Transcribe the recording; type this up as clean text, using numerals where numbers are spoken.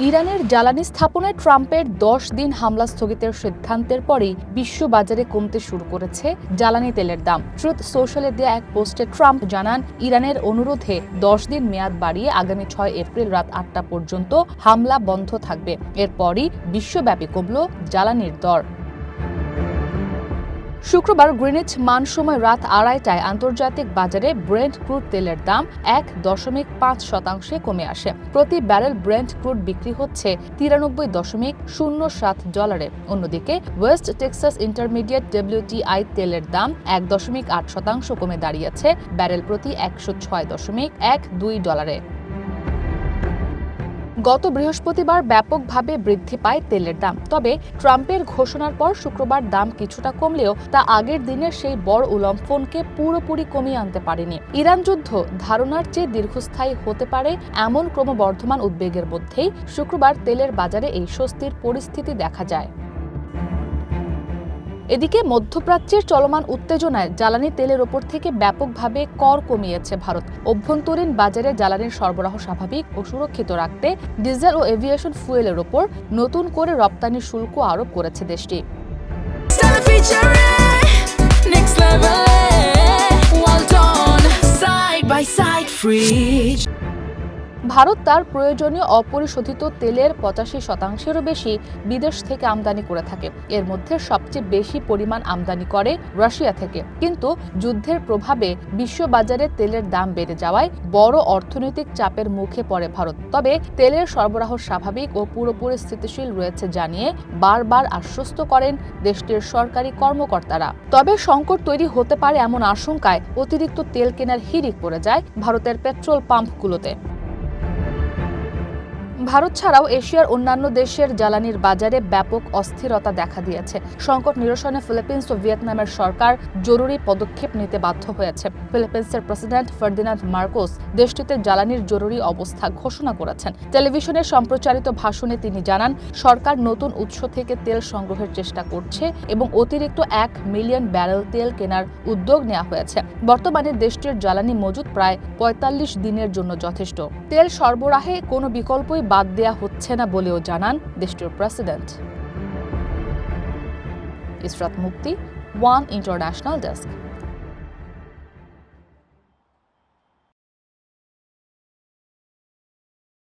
ইরানের জ্বালানি স্থাপনায় ট্রাম্পের ১০ দিন হামলা স্থগিতের সিদ্ধান্তের পরেই বিশ্ববাজারে কমতে শুরু করেছে জ্বালানি তেলের দাম। ট্রুথ সোশ্যালে দেয়া এক পোস্টে ট্রাম্প জানান, ইরানের অনুরোধে ১০ দিন মেয়াদ বাড়িয়ে আগামী ৬ এপ্রিল রাত ৮টা পর্যন্ত হামলা বন্ধ থাকবে। এরপরই বিশ্বব্যাপী কমল জ্বালানির দর। শুক্রবার গ্রিনিচ মান সময় রাত ২:৩০টায় আন্তর্জাতিক বাজারে ব্রেন্ট ক্রুড তেলের দাম ১.৫% কমে আসে। প্রতি ব্যারেল ব্রেন্ট ক্রুড বিক্রি হচ্ছে $৯৩.০৭। অন্যদিকে ওয়েস্ট টেক্সাস ইন্টারমিডিয়েট WTI তেলের দাম ১.৮% কমে দাঁড়িয়েছে ব্যারেল প্রতি $১০৬.১২। গত বৃহস্পতিবার ব্যাপকভাবে বৃদ্ধি পায় তেলের দাম। তবে ট্রাম্পের ঘোষণার পর শুক্রবার দাম কিছুটা কমলেও তা আগের দিনের সেই বড় উল্লম্ফনকে পুরোপুরি কমিয়ে আনতে পারেনি। ইরান যুদ্ধ ধারণার চেয়ে দীর্ঘস্থায়ী হতে পারে এমন ক্রমবর্ধমান উদ্বেগের মধ্যেই শুক্রবার তেলের বাজারে এই স্বস্তির পরিস্থিতি দেখা যায়। এদিকে মধ্যপ্রাচ্যের চলমান উত্তেজনায় জ্বালানি তেলের ওপর থেকে ব্যাপকভাবে কর কমিয়েছে ভারত। অভ্যন্তরীণ বাজারে জ্বালানির সরবরাহ স্বাভাবিক ও সুরক্ষিত রাখতে ডিজেল ও এভিয়েশন ফুয়েলের ওপর নতুন করে রপ্তানি শুল্ক আরোপ করেছে দেশটি। ভারত তার প্রয়োজনীয় অপরিশোধিত তেলের ৮৫%-এরও বেশি বিদেশ থেকে আমদানি করে থাকে। এর মধ্যে সবচেয়ে বেশি পরিমাণ আমদানি করে রাশিয়া থেকে। কিন্তু যুদ্ধের প্রভাবে বিশ্ববাজারে তেলের দাম বেড়ে যাওয়ায় বড় অর্থনৈতিক চাপের মুখে পড়ে ভারত। তবে তেলের সরবরাহ স্বাভাবিক ও পুরোপুরি স্থিতিশীল রয়েছে জানিয়ে বারবার আশ্বস্ত করেন দেশটির সরকারি কর্মকর্তারা। তবে সংকট তৈরি হতে পারে এমন আশঙ্কায় অতিরিক্ত তেল কেনার হিড়িক পড়ে যায় ভারতের পেট্রোল পাম্পগুলোতে। ভারত ছাড়াও এশিয়ার অন্যান্য দেশের জ্বালানির বাজারে ব্যাপক অস্থিরতা দেখা দিয়েছে। সংকট নিরসনে ফিলিপিন্স ও ভিয়েতনামের সরকার জরুরি পদক্ষেপ নিতে বাধ্য হয়েছে। ফিলিপিন্সের প্রেসিডেন্ট ফার্দিনান্দ মার্কোস দেশটিতে জ্বালানির জরুরি অবস্থা ঘোষণা করেছেন। টেলিভিশনে সম্প্রচারিত ভাষণে তিনি জানান, সরকার নতুন উৎস থেকে তেল সংগ্রহের চেষ্টা করছে এবং অতিরিক্ত ১ মিলিয়ন ব্যারেল তেল কেনার উদ্যোগ নেওয়া হয়েছে। বর্তমানে দেশটির জ্বালানি মজুদ প্রায় ৪৫ দিনের জন্য যথেষ্ট। তেল সরবরাহে কোনো বিকল্পই বাদ দেয়া হচ্ছে না বলেও জানান দেশটির প্রেসিডেন্ট। ইসরাত মুক্তি, ওয়ান ইন্টারন্যাশনাল ডেস্ক।